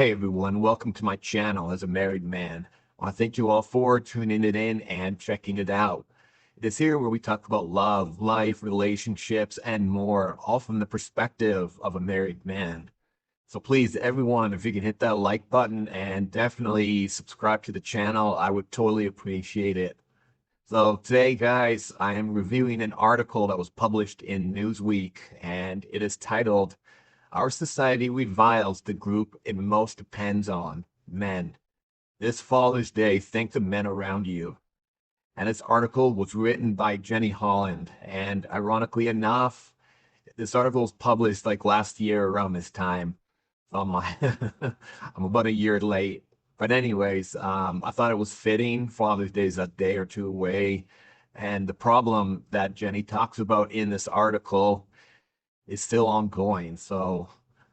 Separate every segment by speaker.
Speaker 1: Hey everyone, welcome to my channel as a married man. I want to thank you all for tuning it in and checking it out. It is here where we talk about love, life, relationships, and more, all from the perspective of a married man. So please, everyone, if you can hit that like button and definitely subscribe to the channel, I would totally appreciate it. So today, guys, I am reviewing an article that was published in Newsweek, and it is titled "Our Society Reviles the Group It Most Depends on, Men. This Father's Day, thank the men around you." And this article was written by Jenny Holland. And ironically enough, this article was published like last year around this time. So I'm about a year late. But anyways, I thought it was fitting. Father's Day is a day or two away. And the problem that Jenny talks about in this article is still ongoing. So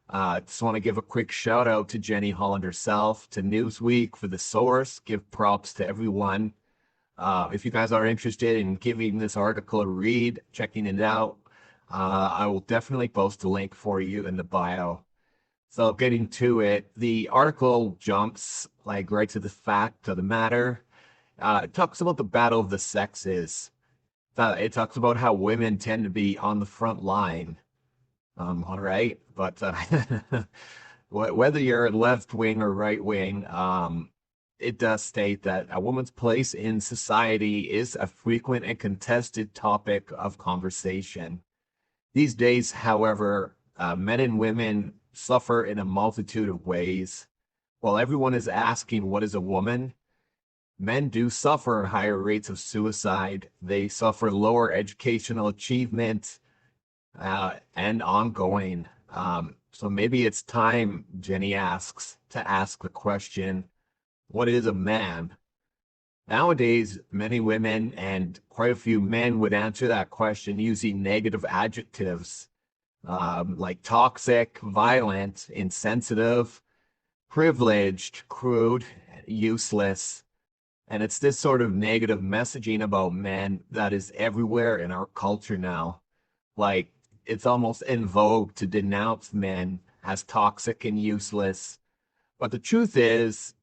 Speaker 1: I just want to give a quick shout out to Jenny Holland herself, to Newsweek for the source. Give props to everyone. If you guys are interested in giving this article a read, checking it out, I will definitely post a link for you in the bio. So getting to it, the article jumps like right to the fact of the matter. It talks about the battle of the sexes. It talks about how women tend to be on the front line. All right, but whether you're left wing or right wing, it does state that a woman's place in society is a frequent and contested topic of conversation. These days, however, men and women suffer in a multitude of ways. While everyone is asking, what is a woman? Men do suffer higher rates of suicide. They suffer lower educational achievement and ongoing. So maybe it's time, Jenny asks, to ask the question, what is a man? Nowadays, many women and quite a few men would answer that question using negative adjectives like toxic, violent, insensitive, privileged, crude, useless. And it's this sort of negative messaging about men that is everywhere in our culture now. Like, it's almost in vogue to denounce men as toxic and useless. But the truth is,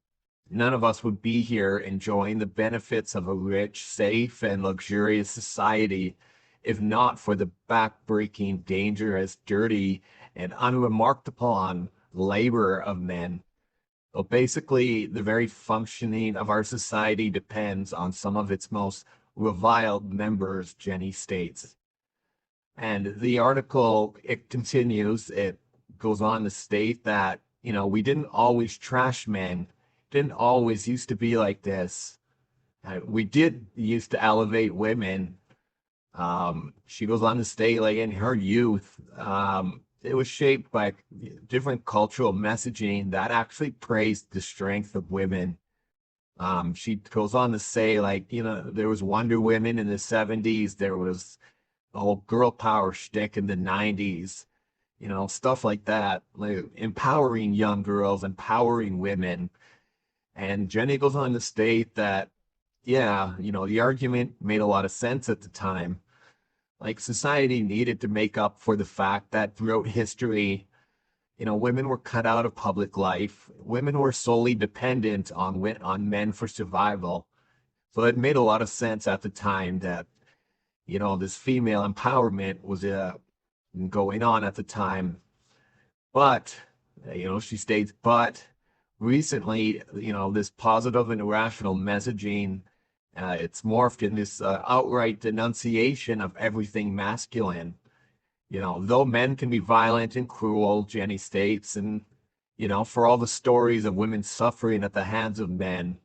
Speaker 1: none of us would be here enjoying the benefits of a rich, safe, and luxurious society if not for the back-breaking, dangerous, dirty, and unremarked upon labor of men. So basically, the very functioning of our society depends on some of its most reviled members, Jenny states. And the article, it continues, it goes on to state that, we didn't always trash men, didn't always used to be like this. We did used to elevate women. She goes on to state, like in her youth, it was shaped by different cultural messaging that actually praised the strength of women. She goes on to say, like, there was Wonder Women in the 70s, there was the whole girl power shtick in the 90s, stuff like that, like empowering young girls, empowering women. And Jenny goes on to state that, yeah, the argument made a lot of sense at the time. Like society needed to make up for the fact that throughout history, women were cut out of public life. Women were solely dependent on men for survival. So it made a lot of sense at the time that this female empowerment was going on at the time. But, she states, but recently, this positive and irrational messaging, it's morphed in this outright denunciation of everything masculine. Though men can be violent and cruel, Jenny states, and, for all the stories of women suffering at the hands of men,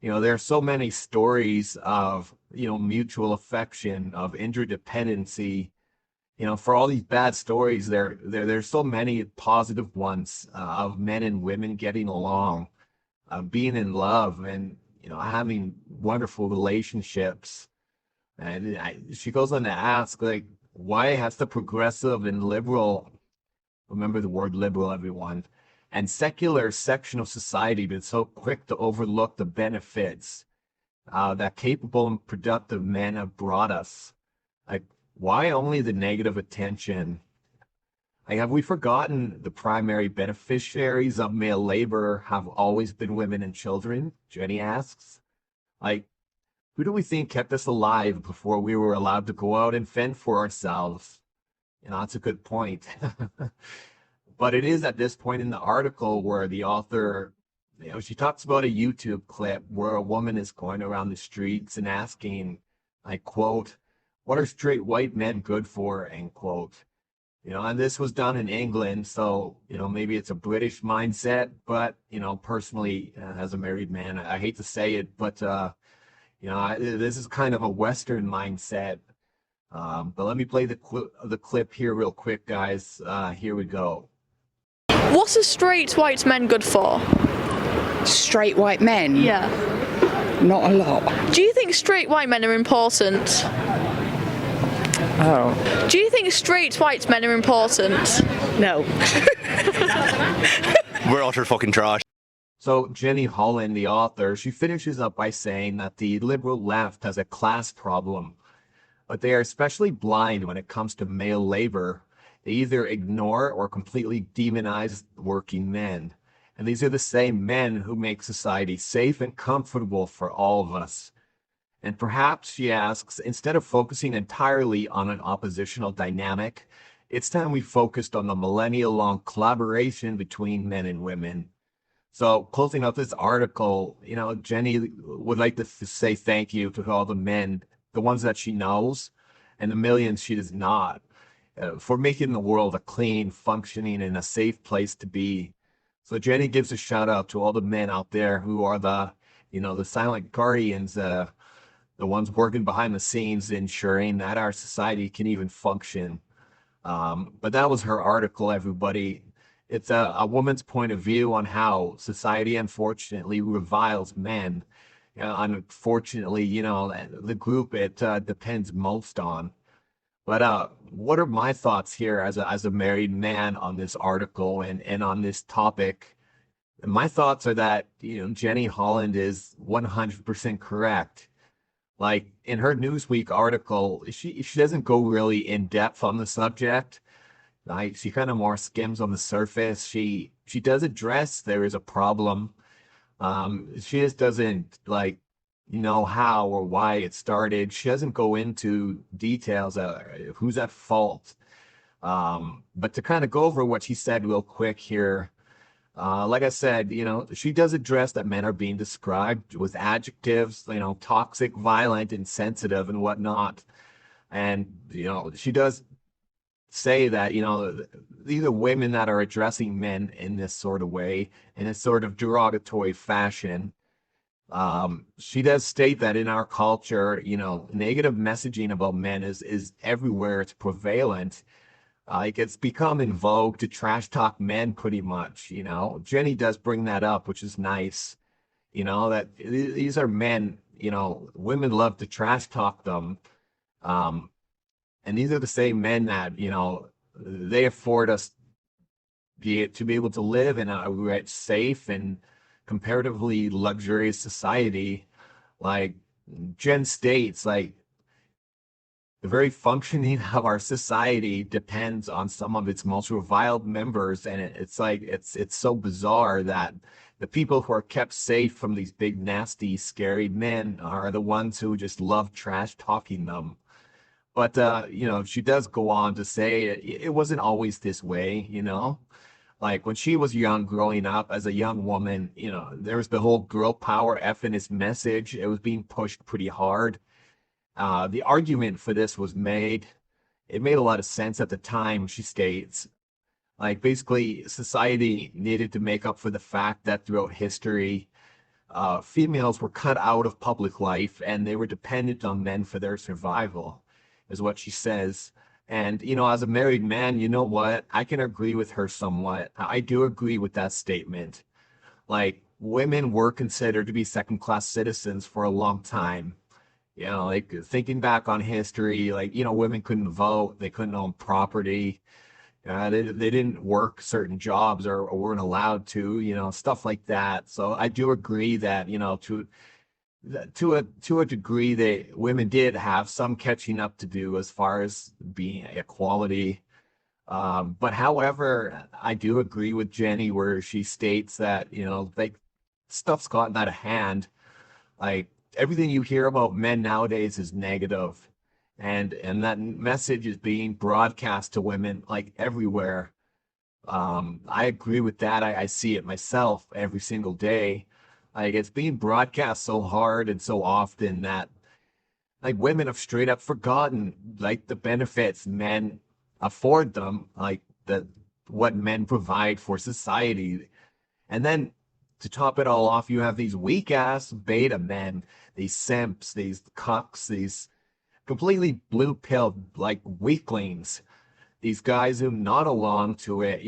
Speaker 1: there are so many stories of, mutual affection, of interdependency. For all these bad stories, there's so many positive ones of men and women getting along, being in love, and having wonderful relationships. And she goes on to ask, like, why has the progressive and liberal, remember the word liberal, everyone, and secular section of society been so quick to overlook the benefits that capable and productive men have brought us? Like, why only the negative attention? Like, have we forgotten the primary beneficiaries of male labor have always been women and children? Jenny asks. Like, who do we think kept us alive before we were allowed to go out and fend for ourselves? That's a good point. But it is at this point in the article where the author, she talks about a YouTube clip where a woman is going around the streets and asking, I quote, "What are straight white men good for?" End quote. And this was done in England, so maybe it's a British mindset, but personally, as a married man, I hate to say it, but this is kind of a Western mindset. But let me play the clip here real quick, guys. Here we go.
Speaker 2: What are straight white men good for?
Speaker 3: Straight white men?
Speaker 2: Yeah.
Speaker 3: Not a lot.
Speaker 2: Do you think straight white men are important?
Speaker 3: Oh.
Speaker 2: Do you think straight white men are important?
Speaker 3: No.
Speaker 4: We're utter fucking trash.
Speaker 1: So Jenny Holland, the author, she finishes up by saying that the liberal left has a class problem, but they are especially blind when it comes to male labor. They either ignore or completely demonize working men. And these are the same men who make society safe and comfortable for all of us. And perhaps, she asks, instead of focusing entirely on an oppositional dynamic, it's time we focused on the millennia-long collaboration between men and women. So closing up this article, Jenny would like to say thank you to all the men, the ones that she knows, and the millions she does not, for making the world a clean, functioning, and a safe place to be. So Jenny gives a shout out to all the men out there who are the silent guardians, the ones working behind the scenes, ensuring that our society can even function. But that was her article, everybody. It's a woman's point of view on how society, unfortunately, reviles men. Unfortunately, the group it depends most on. But what are my thoughts here as a married man on this article and on this topic? My thoughts are that, Jenny Holland is 100% correct. Like in her Newsweek article, she doesn't go really in depth on the subject. Like she kind of more skims on the surface. She does address there is a problem. She just doesn't know how or why it started. She doesn't go into details of who's at fault. But to kind of go over what she said real quick here, like I said, she does address that men are being described with adjectives, toxic, violent, insensitive, and whatnot. And, she does say that, these are women that are addressing men in this sort of way, in a sort of derogatory fashion. She does state that in our culture, negative messaging about men is everywhere. It's prevalent. Like it's become in vogue to trash talk men pretty much. Jenny does bring that up, which is nice. That these are men, women love to trash talk them. And these are the same men that, they afford us to be able to live in a rich, safe, and comparatively luxurious society. Like Jen states, like the very functioning of our society depends on some of its most reviled members, and it's so bizarre that the people who are kept safe from these big, nasty, scary men are the ones who just love trash talking them. But she does go on to say it wasn't always this way. Like when she was young, growing up as a young woman, there was the whole girl power feminist message. It was being pushed pretty hard. The argument for this was made. It made a lot of sense at the time, she states. Like basically, society needed to make up for the fact that throughout history, females were cut out of public life and they were dependent on men for their survival, is what she says. And, as a married man, you know what? I can agree with her somewhat. I do agree with that statement. Like women were considered to be second-class citizens for a long time. Like thinking back on history, like, women couldn't vote, they couldn't own property, they didn't work certain jobs or weren't allowed to, stuff like that. So I do agree that, to a degree, women did have some catching up to do as far as being equality. But however, I do agree with Jenny where she states that, like stuff's gotten out of hand. Like everything you hear about men nowadays is negative, and that message is being broadcast to women like everywhere. I agree with that. I see it myself every single day. Like it's being broadcast so hard and so often that like women have straight up forgotten like the benefits men afford them, like the what men provide for society. And then to top it all off, you have these weak ass beta men, these simps, these cucks, these completely blue pilled like weaklings, these guys who nod along to it,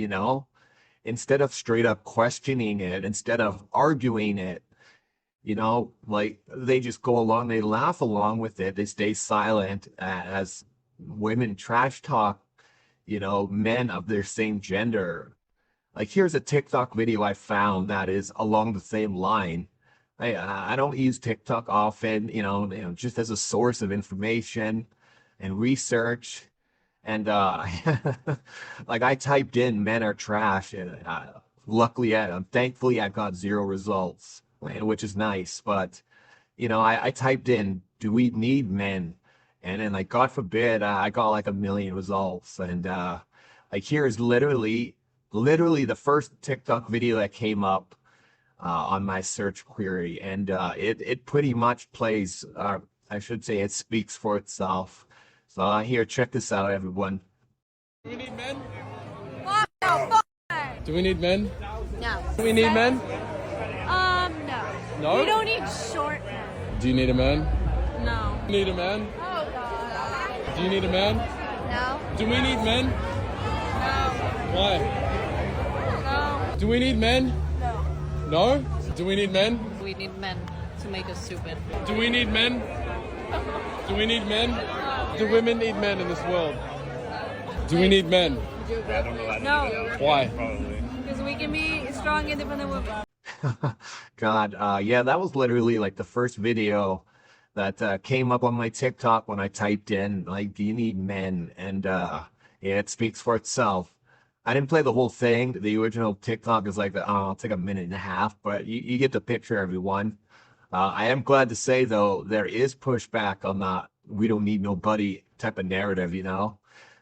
Speaker 1: instead of straight up questioning it, instead of arguing it, like they just go along, they laugh along with it, they stay silent as women trash talk, men of their same gender. Like here's a TikTok video I found that is along the same line. I don't use TikTok often, just as a source of information and research. And like I typed in "men are trash," and luckily, thankfully, I got zero results, which is nice. But I typed in "Do we need men?" And then like God forbid, I got like a million results. And like here's literally the first TikTok video that came up on my search query, and it pretty much plays. I should say it speaks for itself. So here, check this out, everyone.
Speaker 4: Do we need men?
Speaker 5: No.
Speaker 4: Do we need men?
Speaker 5: No.
Speaker 4: Do we need men?
Speaker 5: No.
Speaker 4: No?
Speaker 5: We don't need short men.
Speaker 4: Do you need a man?
Speaker 5: No.
Speaker 4: Do you need a man?
Speaker 5: Oh, God.
Speaker 4: Do you need a man?
Speaker 5: No.
Speaker 4: Do we need men?
Speaker 5: No.
Speaker 4: Why?
Speaker 5: No.
Speaker 4: Do we need men?
Speaker 5: No.
Speaker 4: No? Do we need men?
Speaker 6: We need men to make us stupid.
Speaker 4: Do we need men? Do we need men? Do women need men in this world? Do we need men?
Speaker 5: No.
Speaker 4: Why?
Speaker 5: Because we can be strong, independent women.
Speaker 1: God, yeah, that was literally like the first video that came up on my TikTok when I typed in like, "Do you need men?" And yeah, it speaks for itself. I didn't play the whole thing. The original TikTok is like, it's like a minute and a half, but you get the picture, everyone. I am glad to say though, there is pushback on that "we don't need nobody" type of narrative,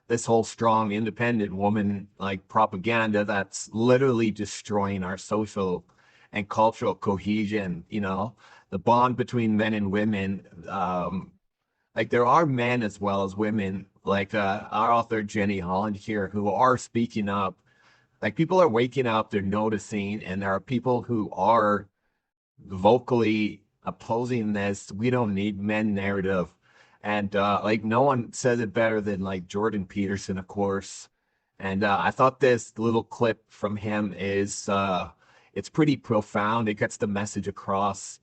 Speaker 1: this whole strong, independent woman like propaganda that's literally destroying our social and cultural cohesion, the bond between men and women. Like there are men as well as women, like our author Jenny Holland here, who are speaking up. Like people are waking up, they're noticing, and there are people who are vocally opposing this "we don't need men" narrative. And like no one says it better than like Jordan Peterson, of course. And I thought this little clip from him is it's pretty profound. It gets the message across.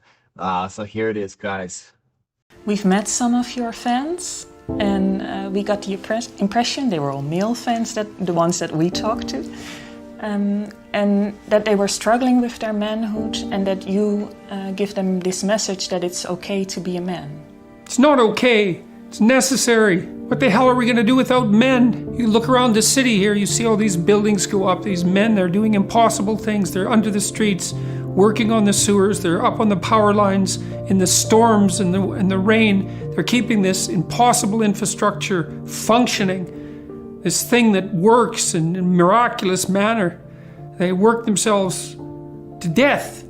Speaker 1: So here it is, guys.
Speaker 7: We've met some of your fans, and we got the impression they were all male fans, the ones that we talked to, and that they were struggling with their manhood, and that you give them this message that it's okay to be a man.
Speaker 8: It's not okay. It's necessary. What the hell are we going to do without men? You look around the city here, you see all these buildings go up. These men, they're doing impossible things. They're under the streets, working on the sewers. They're up on the power lines in the storms and the rain. They're keeping this impossible infrastructure functioning. This thing that works in a miraculous manner. They work themselves to death,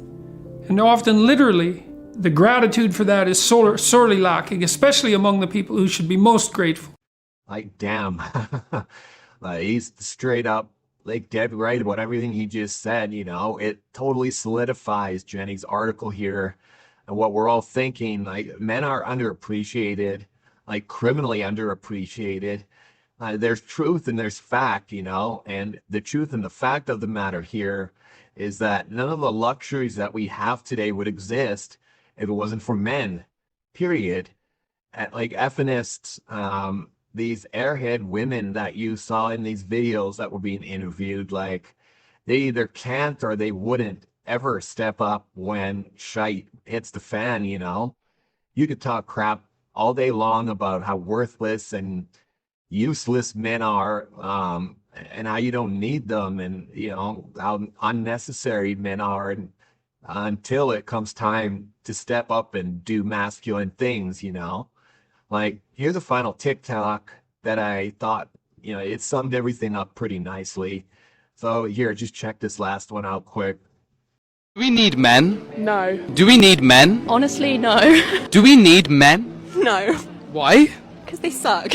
Speaker 8: and often literally. The gratitude for that is sorely lacking, especially among the people who should be most grateful.
Speaker 1: Like, damn. Like, he's straight up, like, dead right about everything he just said, It totally solidifies Jenny's article here and what we're all thinking. Like, men are underappreciated, like, criminally underappreciated. There's truth and there's fact, and the truth and the fact of the matter here is that none of the luxuries that we have today would exist if it wasn't for men, period. Like feminists, these airhead women that you saw in these videos that were being interviewed, like they either can't or they wouldn't ever step up when shite hits the fan, You could talk crap all day long about how worthless and useless men are. and how you don't need them, and how unnecessary men are, and until it comes time to step up and do masculine things. Like, here's a final TikTok that I thought, it summed everything up pretty nicely. So here, just check this last one out quick.
Speaker 9: Do we need men?
Speaker 5: No.
Speaker 9: Do we need men?
Speaker 5: Honestly, no.
Speaker 9: Do we need men?
Speaker 5: No.
Speaker 9: Why?
Speaker 5: Because they suck.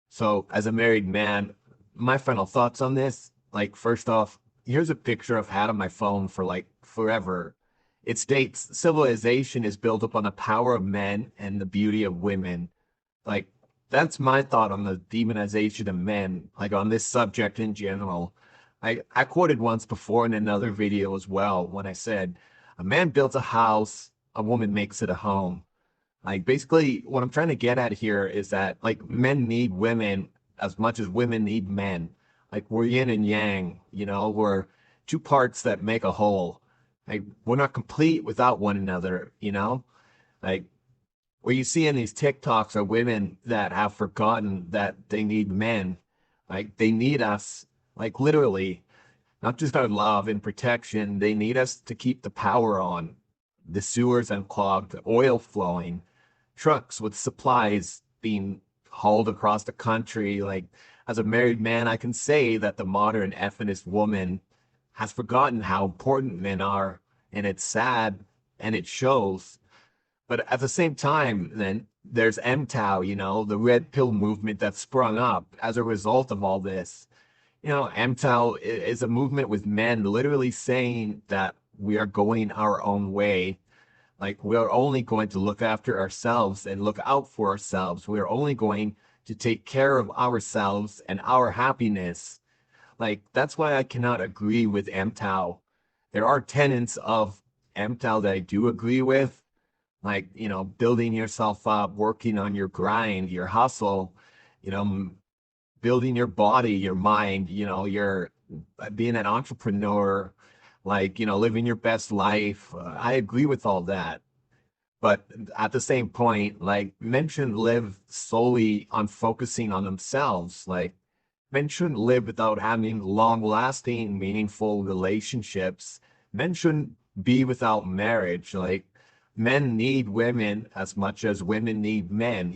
Speaker 1: So, as a married man, my final thoughts on this, like, first off, here's a picture I've had on my phone for like forever. It states civilization is built upon the power of men and the beauty of women. Like, that's my thought on the demonization of men, like on this subject in general. I quoted once before in another video as well when I said, a man builds a house, a woman makes it a home. Like, basically, what I'm trying to get at here is that, like, men need women as much as women need men. Like, we're yin and yang, we're two parts that make a whole. Like, we're not complete without one another. Like, what you see in these TikToks are women that have forgotten that they need men. Like, they need us, like, literally, not just our love and protection. They need us to keep the power on, the sewers unclogged, the oil flowing, trucks with supplies being hauled across the country. Like, as a married man, I can say that the modern feminist woman has forgotten how important men are, and it's sad, and it shows. But at the same time, then there's MTOW, the red pill movement that sprung up as a result of all this. MTOW is a movement with men literally saying that we are going our own way. Like, we're only going to look after ourselves and look out for ourselves. We're only going to take care of ourselves and our happiness. Like, that's why I cannot agree with MTOW. There are tenets of MTOW that I do agree with, like, building yourself up, working on your grind, your hustle, building your body, your mind, your being an entrepreneur, like, living your best life. I agree with all that. But at the same point, like, men shouldn't live solely on focusing on themselves. Like, men shouldn't live without having long-lasting, meaningful relationships. Men shouldn't be without marriage. Like, men need women as much as women need men.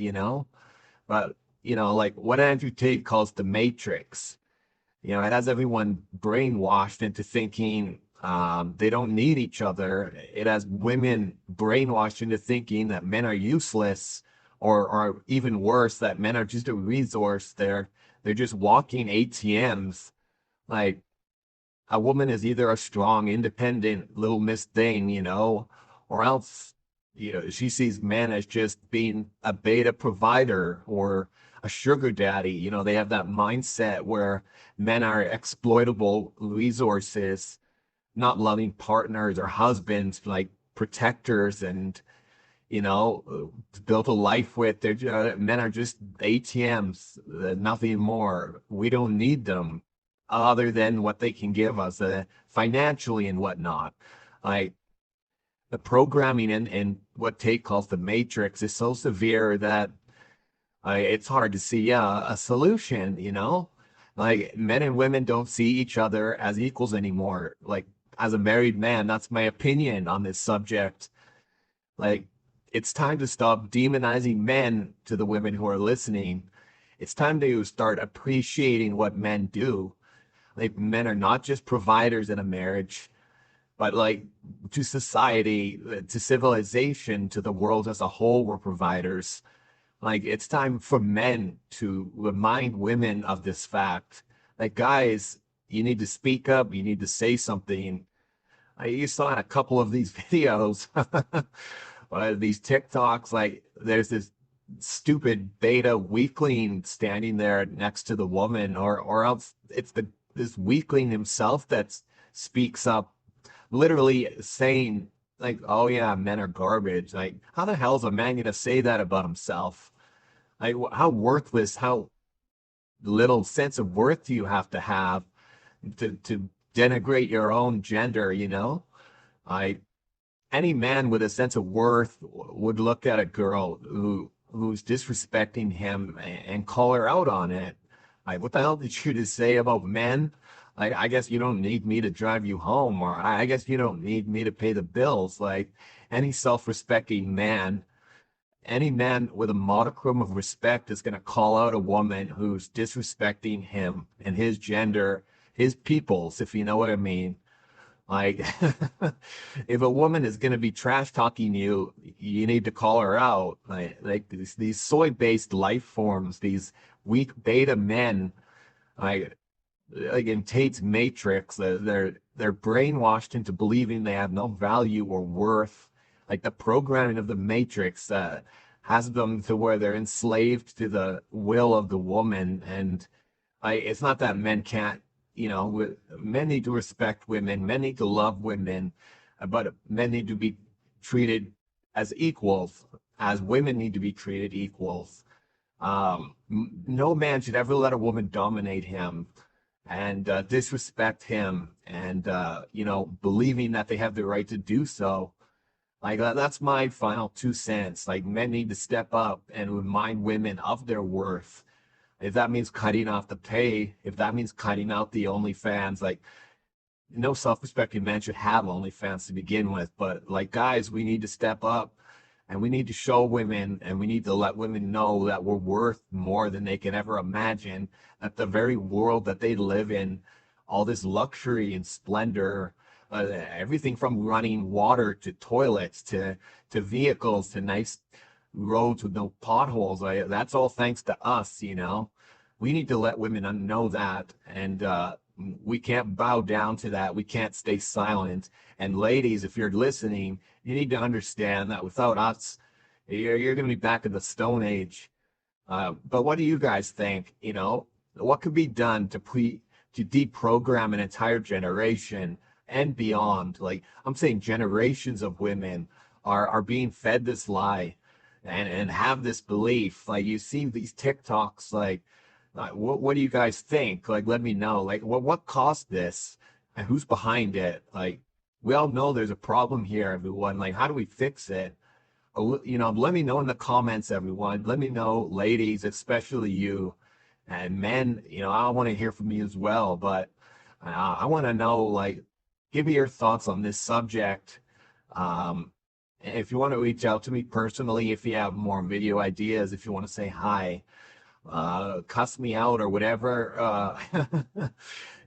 Speaker 1: But, like what Andrew Tate calls the matrix, it has everyone brainwashed into thinking they don't need each other. It has women brainwashed into thinking that men are useless, or even worse, that men are just a resource. They're just walking ATMs. Like, a woman is either a strong, independent little Miss Thing, or else, she sees men as just being a beta provider or a sugar daddy. They have that mindset where men are exploitable resources, not loving partners or husbands, like protectors, and built a life with. Men are just ATMs, nothing more. We don't need them other than what they can give us financially and whatnot. Like, the programming in what Tate calls the matrix is so severe that it's hard to see a solution. Like, men and women don't see each other as equals anymore. Like, as a married man, that's my opinion on this subject. Like, it's time to stop demonizing men. To the women who are listening, it's time to start appreciating what men do. Like, men are not just providers in a marriage, but, like, to society, to civilization, to the world as a whole, we're providers. Like, it's time for men to remind women of this fact. Like, guys, you need to speak up. You need to say something. You saw in a couple of these videos, these TikToks, like, there's this stupid beta weakling standing there next to the woman, or else it's this weakling himself that speaks up, literally saying, like, oh yeah, men are garbage. Like, how the hell is a man gonna say that about himself? Like, how worthless, how little sense of worth do you have to denigrate your own gender, you know? I Any man with a sense of worth would look at a girl who's disrespecting him and call her out on it. Like, what the hell did you just say about men? Like, I guess you don't need me to drive you home, or I guess you don't need me to pay the bills. Like, any self-respecting man, any man with a modicum of respect is going to call out a woman who's disrespecting him and his gender, his peoples, if you know what I mean. Like, if a woman is going to be trash talking you, you need to call her out. Like these soy-based life forms, these weak beta men, like in Tate's Matrix, they're brainwashed into believing they have no value or worth. Like the programming of the Matrix has them to where they're enslaved to the will of the woman. And it's not that men can't, men need to respect women, men need to love women, but men need to be treated as equals, as women need to be treated equals. No man should ever let a woman dominate him and disrespect him and, believing that they have the right to do so. Like, that's my final 2 cents. Like, men need to step up and remind women of their worth. If that means cutting off the pay, if that means cutting out the OnlyFans, like, no self-respecting man should have OnlyFans to begin with. But, like, guys, we need to step up and we need to show women and we need to let women know that we're worth more than they can ever imagine. That the very world that they live in, all this luxury and splendor, everything from running water to toilets to vehicles to nice roads with no potholes, that's all thanks to us. We need to let women know that, and we can't bow down to that. We can't stay silent. And ladies, if you're listening, you need to understand that without us, you're going to be back in the Stone Age. But what do you guys think? What could be done to deprogram an entire generation and beyond? Like, I'm saying generations of women are being fed this lie and have this belief. Like, you see these TikToks, like, what do you guys think? Like, let me know. Like, what caused this and who's behind it? Like, we all know there's a problem here, everyone. Like, how do we fix it? Let me know in the comments, everyone. Let me know, ladies, especially you, and men. I want to hear from you as well. But I want to know, like, give me your thoughts on this subject. If you want to reach out to me personally, if you have more video ideas, if you want to say hi, cuss me out or whatever,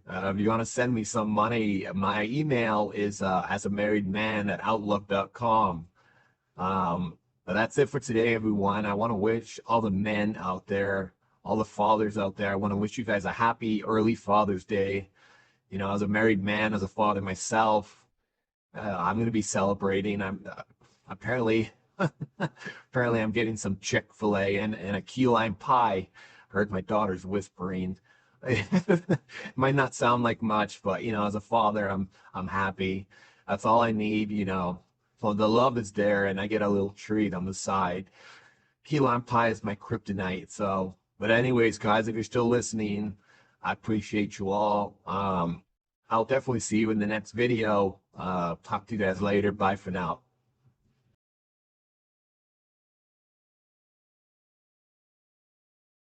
Speaker 1: if you want to send me some money, my email is asamarriedman@outlook.com. But that's it for today, everyone. I want to wish all the men out there, all the fathers out there, I want to wish you guys a happy early Father's Day. As a married man, as a father myself, I'm going to be celebrating. I'm apparently I'm getting some Chick-fil-A and a key lime pie. Heard my daughter's whispering. Might not sound like much, but as a father, I'm happy. That's all I need. So the love is there, and I get a little treat on the side. Key lime pie is my kryptonite. So, but anyways, guys, if you're still listening, I appreciate you all. I'll definitely see you in the next video. Talk to you guys later. Bye for now.